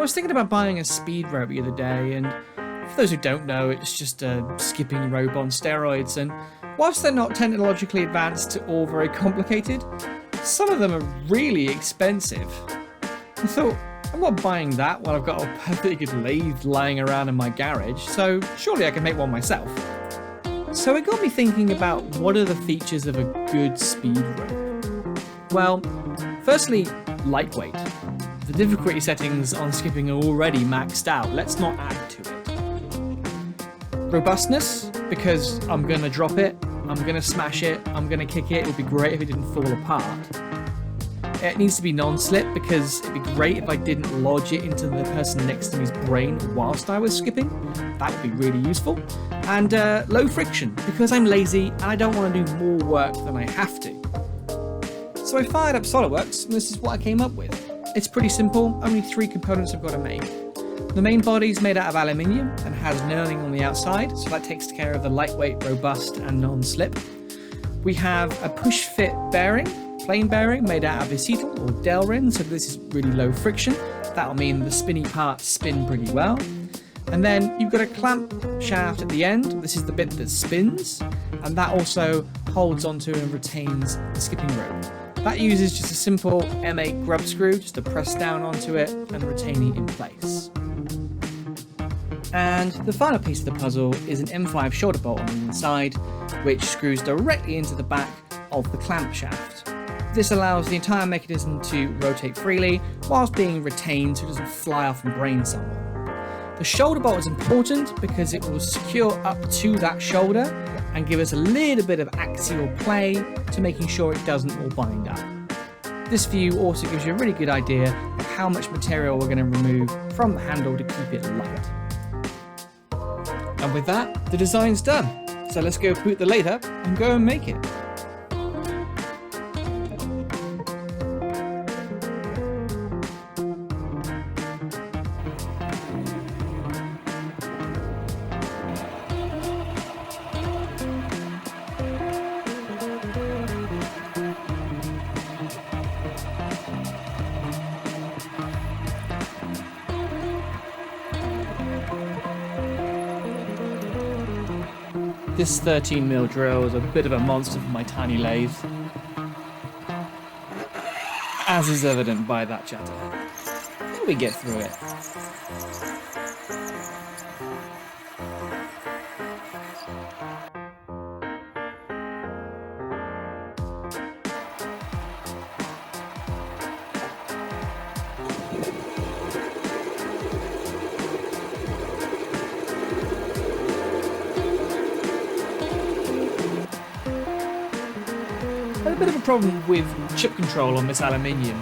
was thinking about buying a speed rope the other day, and for those who don't know, it's just a skipping rope on steroids, and whilst they're not technologically advanced or very complicated, some of them are really expensive. I thought, I'm not buying that while I've got a perfectly good lathe lying around in my garage, so surely I can make one myself. So it got me thinking about what are the features of a good speed rope. Well, firstly, lightweight. The difficulty settings on skipping are already maxed out, let's not add to it. Robustness, because I'm going to drop it, I'm going to smash it, I'm going to kick it, it would be great if it didn't fall apart. It needs to be non-slip because it'd be great if I didn't lodge it into the person next to me's brain whilst I was skipping. That would be really useful. And low friction because I'm lazy and I don't want to do more work than I have to. So I fired up SolidWorks and this is what I came up with. It's pretty simple, only 3 components I've got to make. The main body is made out of aluminium and has knurling on the outside, so that takes care of the lightweight, robust and non-slip. We have a push-fit bearing, plain bearing made out of acetal or Delrin, so this is really low friction. That'll mean the spinny parts spin pretty well. And then you've got a clamp shaft at the end. This is the bit that spins, and that also holds onto and retains the skipping rope. That uses just a simple M8 grub screw just to press down onto it and retain it in place. And the final piece of the puzzle is an M5 shoulder bolt on the inside, which screws directly into the back of the clamp shaft. This allows the entire mechanism to rotate freely whilst being retained so it doesn't fly off and brain someone. The shoulder bolt is important because it will secure up to that shoulder and give us a little bit of axial play to making sure it doesn't all bind up. This view also gives you a really good idea of how much material we're going to remove from the handle to keep it light. And with that, the design's done. So let's go boot the lathe up and go and make it. This 13mm drill is a bit of a monster for my tiny lathe, as is evident by that chatter. We get through it. A bit of a problem with chip control on this aluminium.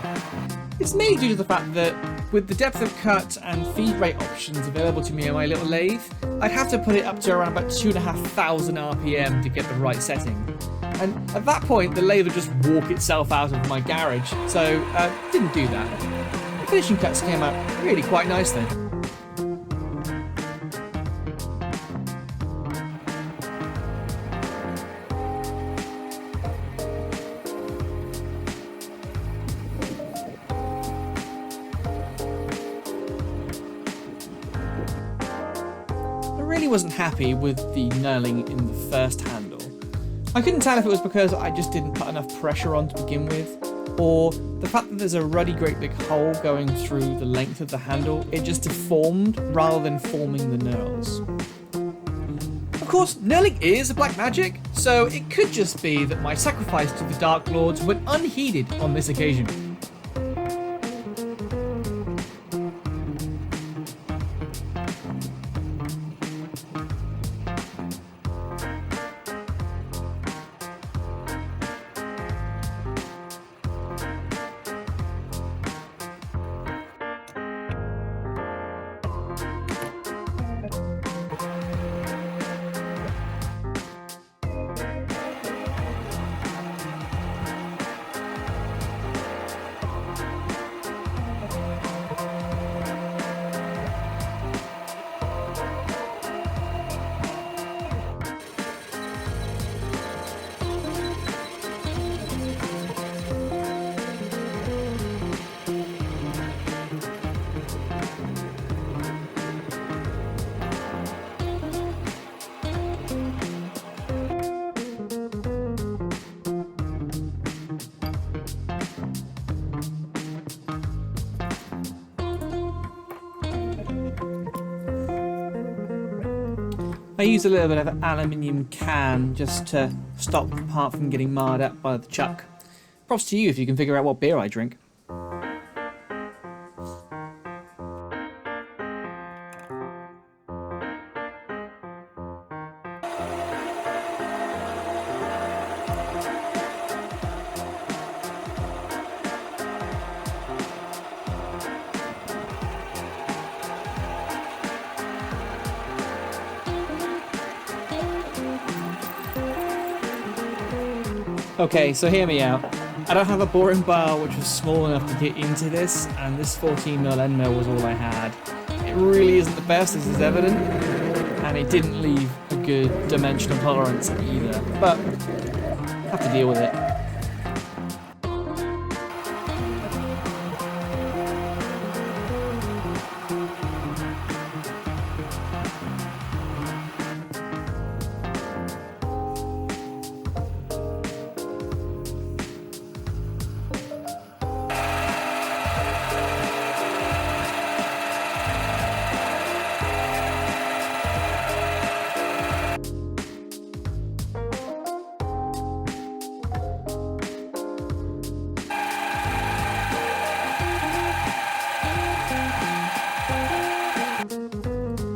It's mainly due to the fact that with the depth of cut and feed rate options available to me on my little lathe, I'd have to put it up to around about 2,500 RPM to get the right setting. And at that point the lathe would just walk itself out of my garage, so didn't do that. The finishing cuts came out really quite nice then. I really wasn't happy with the knurling in the first handle. I couldn't tell if it was because I just didn't put enough pressure on to begin with, or the fact that there's a ruddy great big hole going through the length of the handle, it just deformed rather than forming the knurls. Of course, knurling is a black magic, so it could just be that my sacrifice to the Dark Lords went unheeded on this occasion. I used a little bit of an aluminium can just to stop the part from getting marred up by the chuck. Props to you if you can figure out what beer I drink. Okay, so hear me out. I don't have a boring bar which was small enough to get into this, and this 14mm end mill was all I had. It really isn't the best, this is evident, and it didn't leave a good dimensional tolerance either, but I have to deal with it.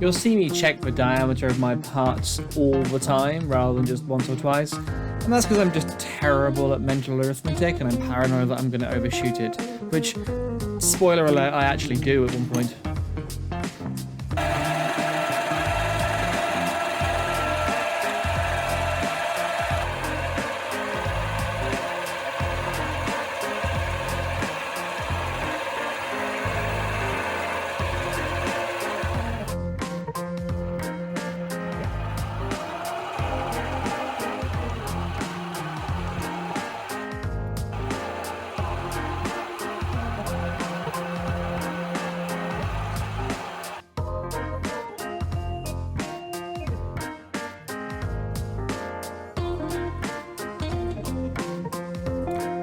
You'll see me check the diameter of my parts all the time rather than just once or twice, and that's because I'm just terrible at mental arithmetic and I'm paranoid that I'm going to overshoot it, which, spoiler alert, I actually do at one point.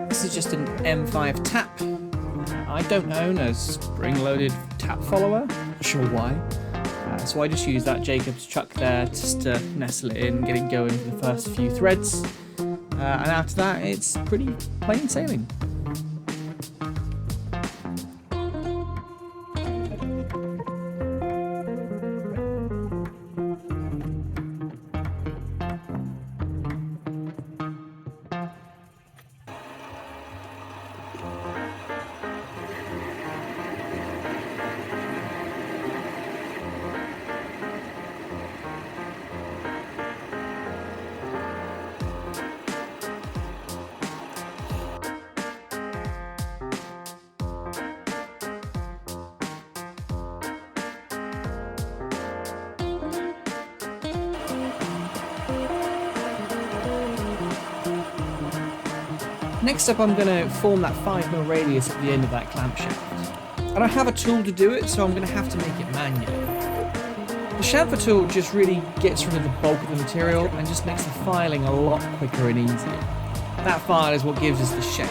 This is just an M5 tap. I don't own a spring-loaded tap follower, not sure why. So I just use that Jacob's chuck there just to nestle it in, get it going for the first few threads. And after that, it's pretty plain sailing. Next up, I'm going to form that 5mm radius at the end of that clamshaft. I don't have a tool to do it, so I'm going to have to make it manually. The chamfer tool just really gets rid of the bulk of the material and just makes the filing a lot quicker and easier. That file is what gives us the shape.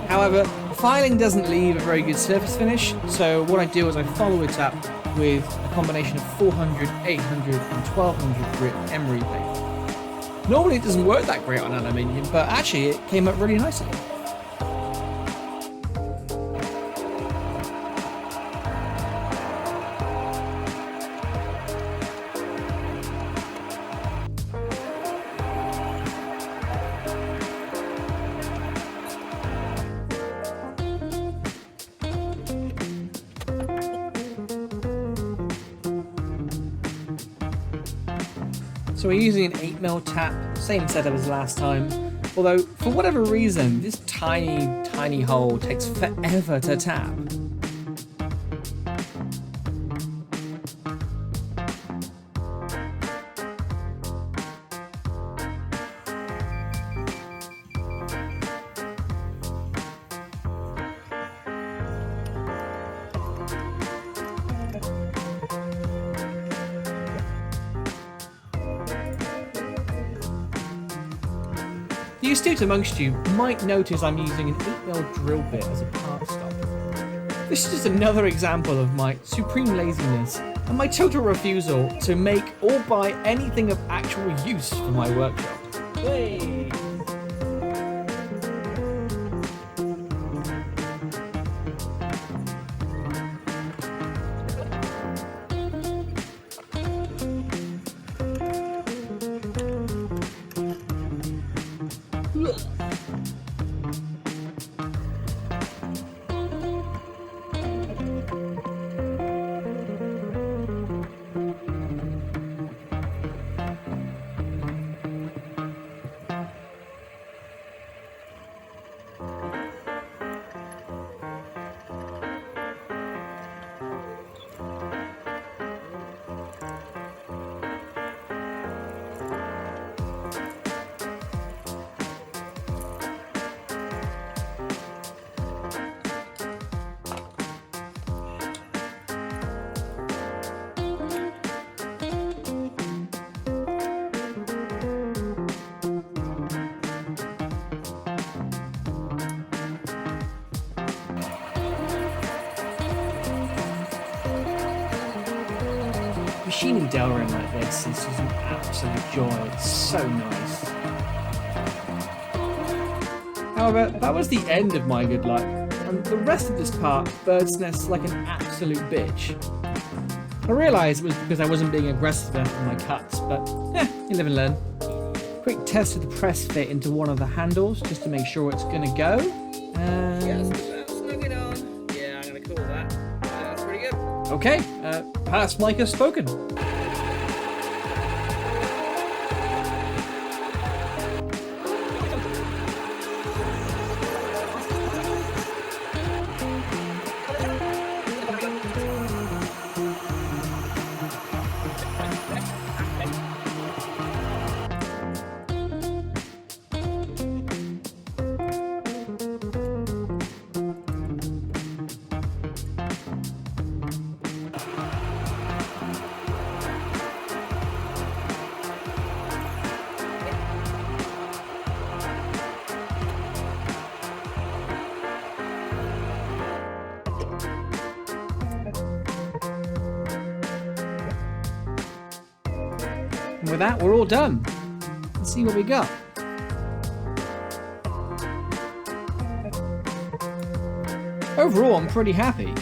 However, filing doesn't leave a very good surface finish, so what I do is I follow it up with a combination of 400, 800 and 1200 grit emery paper. Normally it doesn't work that great on aluminium, but actually it came up really nicely. So we're using an 8mm tap, same setup as last time, although for whatever reason this tiny hole takes forever to tap. The astute amongst you might notice I'm using an 8mm drill bit as a part stop. This is just another example of my supreme laziness and my total refusal to make or buy anything of actual use for my workshop. Hey. Machining Delrin like this is just an absolute joy. It's so nice. However, that was the end of my good luck, and the rest of this part bird's nests like an absolute bitch. I realised it was because I wasn't being aggressive enough with my cuts, but you live and learn. Quick test of the press fit into one of the handles just to make sure it's going to go. Snug it on. Yeah, I'm going to call that. That's pretty good. Okay, pass Mike has spoken. And with that, we're all done. Let's see what we got. Overall, I'm pretty happy.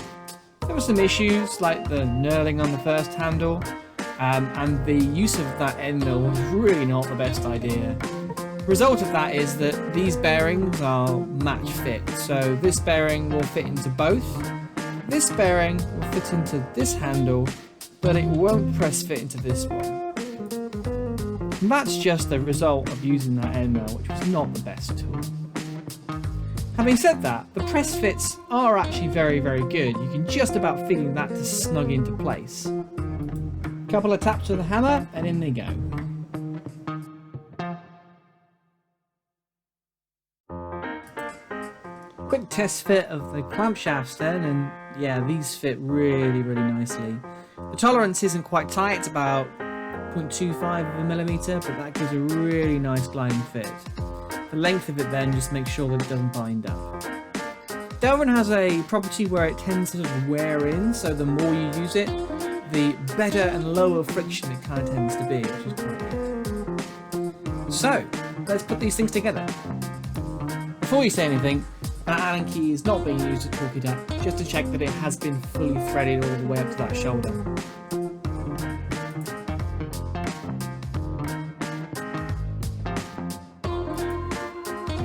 There were some issues like the knurling on the first handle, and the use of that end mill was really not the best idea. The result of that is that these bearings are match fit, so this bearing will fit into both. This bearing will fit into this handle, but it won't press fit into this one. And that's just the result of using that end mill, which was not the best tool. Having said that, the press fits are actually very, very good. You can just about feel that to snug into place. Couple of taps with the hammer and in they go. Quick test fit of the clamp shafts then, and yeah, these fit really, really nicely. The tolerance isn't quite tight, it's about 0.25 of a millimeter, but that gives a really nice gliding fit. The length of it then just makes sure that it doesn't bind up. Delrin has a property where it tends to sort of wear in, so the more you use it, the better and lower friction it kind of tends to be, which is quite good. So, let's put these things together. Before you say anything, that Allen key is not being used to torque it up, just to check that it has been fully threaded all the way up to that shoulder.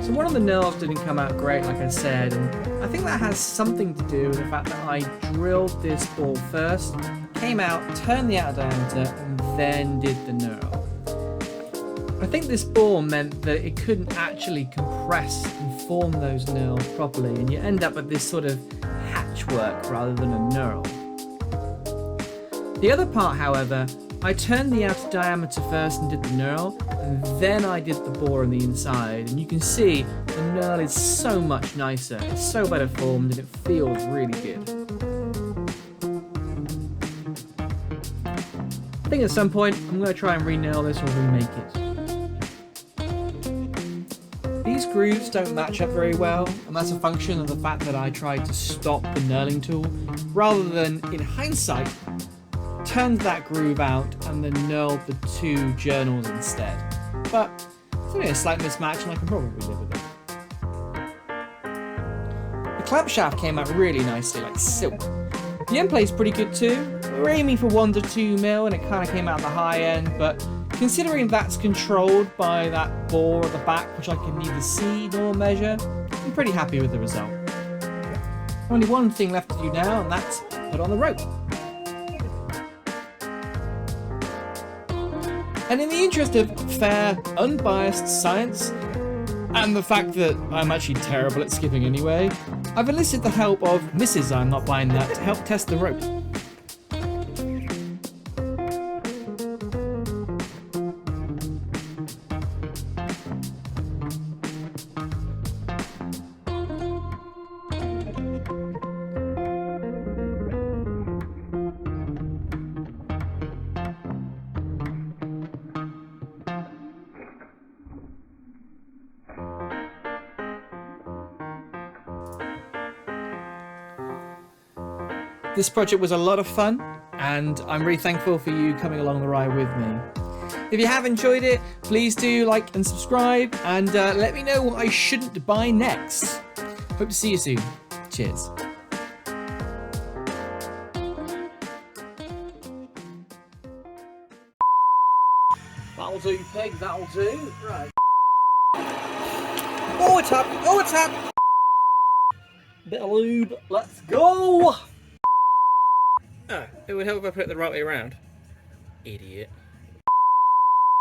So one of the knurls didn't come out great, like I said, and I think that has something to do with the fact that I drilled this ball first, came out, turned the outer diameter, and then did the knurl. I think this ball meant that it couldn't actually compress and form those knurls properly, and you end up with this sort of hatchwork rather than a knurl. The other part, however, I turned the outer diameter first and did the knurl, and then I did the bore on the inside, and you can see the knurl is so much nicer, it's so better formed, and it feels really good. I think at some point I'm going to try and re-knurl this or remake it. These grooves don't match up very well, and that's a function of the fact that I tried to stop the knurling tool, rather than, in hindsight, turned that groove out and then knurled the 2 journals instead. But it's only a slight mismatch and I can probably live with it. The clamp shaft came out really nicely, like silk. The end plate's pretty good too. We were aiming for 1 to 2 mil and it kind of came out the high end, but considering that's controlled by that bore at the back, which I can neither see nor measure, I'm pretty happy with the result. Only one thing left to do now, and that's put on the rope. And in the interest of fair, unbiased science, and the fact that I'm actually terrible at skipping anyway, I've enlisted the help of Mrs. I'm Not Buying That to help test the rope. This project was a lot of fun, and I'm really thankful for you coming along the ride with me. If you have enjoyed it, please do like and subscribe, and let me know what I shouldn't buy next. Hope to see you soon. Cheers. That'll do, pig, that'll do. Right. Oh, it's up! Oh, it's up! Bit of lube, let's go! Oh, it would help if I put it the right way around. Idiot.